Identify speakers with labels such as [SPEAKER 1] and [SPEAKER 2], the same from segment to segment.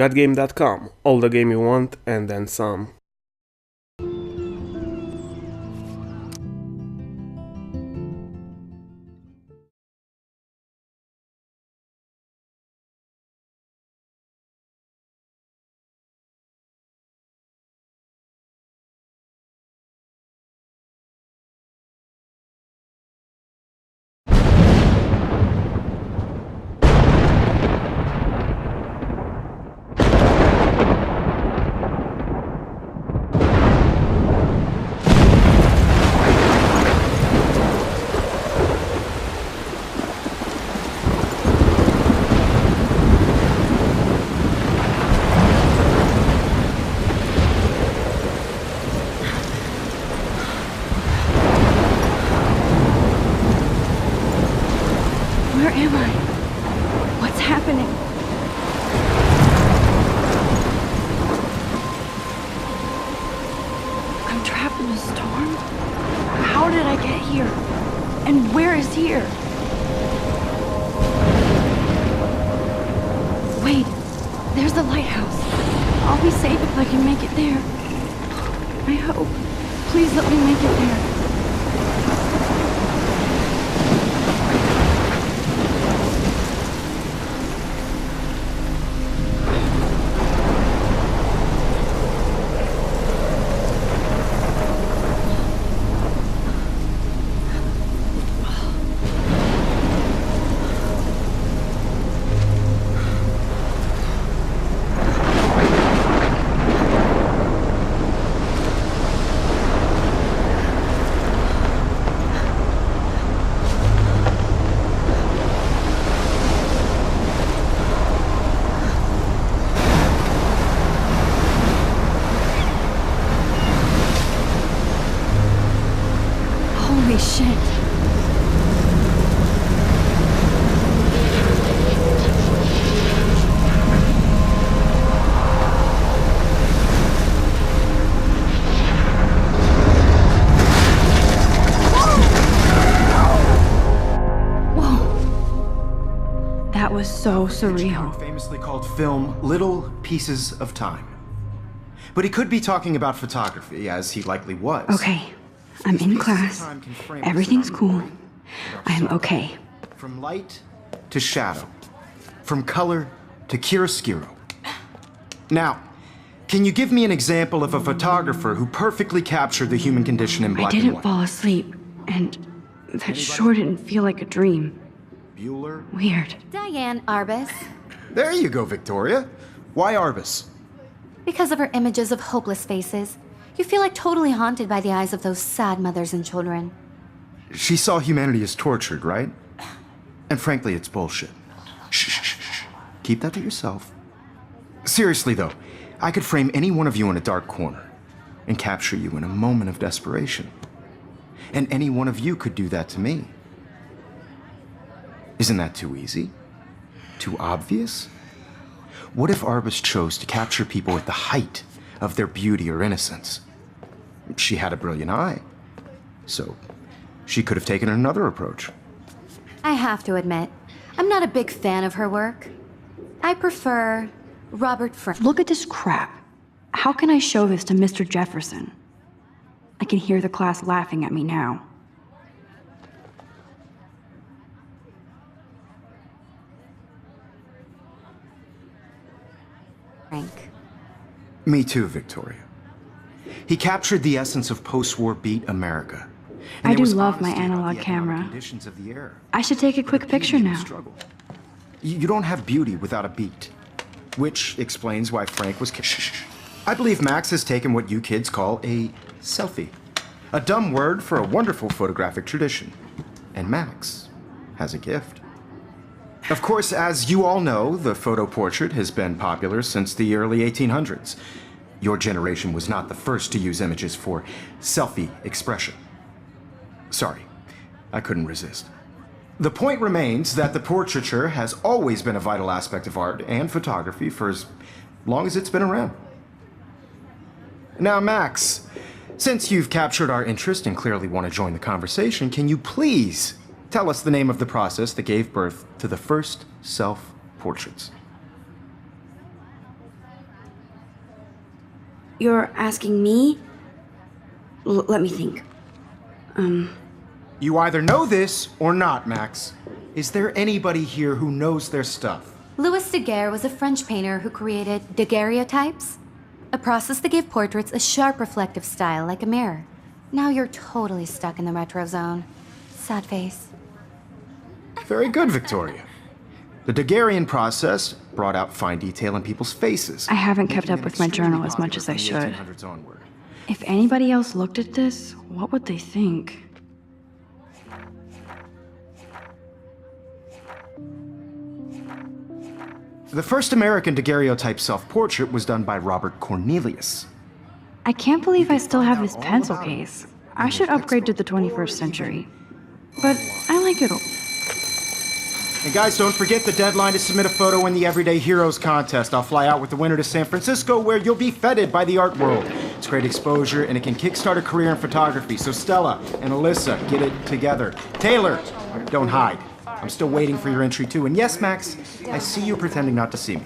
[SPEAKER 1] Thatgame.com, all the game you want and then some.
[SPEAKER 2] Where am I? What's happening? I'm trapped in a storm? How did I get here? And where is here? Wait, there's the lighthouse. I'll be safe if I can make it there. I hope. Please let me make it there. Holy shit. Whoa. That was so surreal.
[SPEAKER 3] Famously called film Little Pieces of Time. But he could be talking about photography, as he likely was.
[SPEAKER 2] Okay, I'm in class. Everything's cool. I am okay.
[SPEAKER 3] From light to shadow. From color to chiaroscuro. Now, can you give me an example of a photographer who perfectly captured the human condition in
[SPEAKER 2] I
[SPEAKER 3] black and
[SPEAKER 2] didn't
[SPEAKER 3] white?
[SPEAKER 2] fall asleep, and that sure didn't feel like a dream.
[SPEAKER 3] Bueller?
[SPEAKER 2] Weird.
[SPEAKER 4] Diane Arbus.
[SPEAKER 3] There you go, Victoria. Why Arbus?
[SPEAKER 4] Because of her images of hopeless faces, you feel like totally haunted by the eyes of those sad mothers and children.
[SPEAKER 3] She saw humanity as tortured, right? And frankly, it's bullshit. Shh, shh, shh, shh. Keep that to yourself. Seriously, though, I could frame any one of you in a dark corner and capture you in a moment of desperation. And any one of you could do that to me. Isn't that too easy? Too obvious? What if Arbus chose to capture people at the height of their beauty or innocence? She had a brilliant eye, so she could have taken another approach.
[SPEAKER 4] I have to admit, I'm not a big fan of her work. I prefer Robert Frank.
[SPEAKER 2] Look at this crap. How can I show this to Mr. Jefferson? I can hear the class laughing at me now.
[SPEAKER 3] Me too, Victoria. He captured the essence of post-war beat America. And
[SPEAKER 2] I
[SPEAKER 3] there
[SPEAKER 2] do
[SPEAKER 3] was
[SPEAKER 2] love my
[SPEAKER 3] honesty about
[SPEAKER 2] analog
[SPEAKER 3] the economic
[SPEAKER 2] camera.
[SPEAKER 3] conditions of the era.
[SPEAKER 2] I should take a quick picture
[SPEAKER 3] Beauty and
[SPEAKER 2] now.
[SPEAKER 3] struggle. You don't have beauty without a beat, which explains why Frank was. Shh. I believe Max has taken what you kids call a selfie, a dumb word for a wonderful photographic tradition, and Max has a gift. Of course, as you all know, the photo portrait has been popular since the early 1800s. Your generation was not the first to use images for selfie expression. Sorry, I couldn't resist. The point remains that the portraiture has always been a vital aspect of art and photography for as long as it's been around. Now, Max, since you've captured our interest and clearly want to join the conversation, can you please tell us the name of the process that gave birth to the first self-portraits?
[SPEAKER 2] You're asking me? Let me think.
[SPEAKER 3] You either know this or not, Max. Is there anybody here who knows their stuff?
[SPEAKER 4] Louis Daguerre was a French painter who created daguerreotypes, a process that gave portraits a sharp reflective style like a mirror. Now you're totally stuck in the retro zone. Sad face.
[SPEAKER 3] Very good, Victoria. The Daguerrean process brought out fine detail in people's faces.
[SPEAKER 2] I haven't kept
[SPEAKER 3] making
[SPEAKER 2] up
[SPEAKER 3] them
[SPEAKER 2] with my
[SPEAKER 3] extremely
[SPEAKER 2] journal as much as I
[SPEAKER 3] popular from
[SPEAKER 2] should.
[SPEAKER 3] the 1800s onward.
[SPEAKER 2] If anybody else looked at this, what would they think?
[SPEAKER 3] The first American daguerreotype self-portrait was done by Robert Cornelius.
[SPEAKER 2] I can't believe I still have this pencil case. I should upgrade to the 21st century. But I like it all.
[SPEAKER 3] And guys, don't forget the deadline to submit a photo in the Everyday Heroes contest. I'll fly out with the winner to San Francisco, where you'll be feted by the art world. It's great exposure, and it can kickstart a career in photography. So Stella and Alyssa, get it together. Taylor, don't hide. I'm still waiting for your entry too. And yes, Max, I see you pretending not to see me.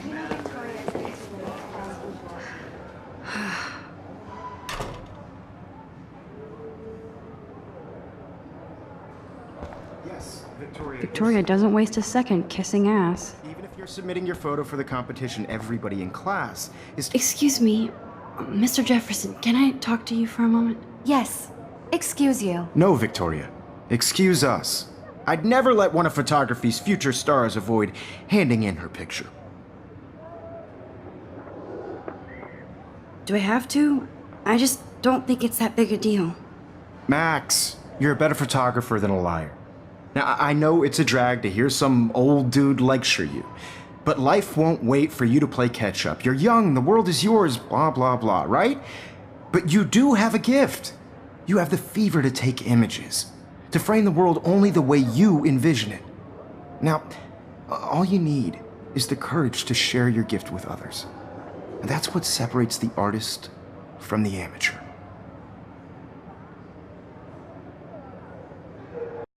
[SPEAKER 3] Yes, Victoria.
[SPEAKER 2] Victoria doesn't waste a second kissing ass.
[SPEAKER 3] Even if you're submitting your photo for the competition, everybody in class is...
[SPEAKER 2] Excuse me, Mr. Jefferson, can I talk to you for a moment?
[SPEAKER 4] Yes. Excuse you.
[SPEAKER 3] No, Victoria. Excuse us. I'd never let one of photography's future stars avoid handing in her picture.
[SPEAKER 2] Do I have to? I just don't think it's that big a deal.
[SPEAKER 3] Max, you're a better photographer than a liar. Now, I know it's a drag to hear some old dude lecture you, but life won't wait for you to play catch-up. You're young, the world is yours, blah, blah, blah, right? But you do have a gift. You have the fever to take images, to frame the world only the way you envision it. Now, all you need is the courage to share your gift with others. And that's what separates the artist from the amateur.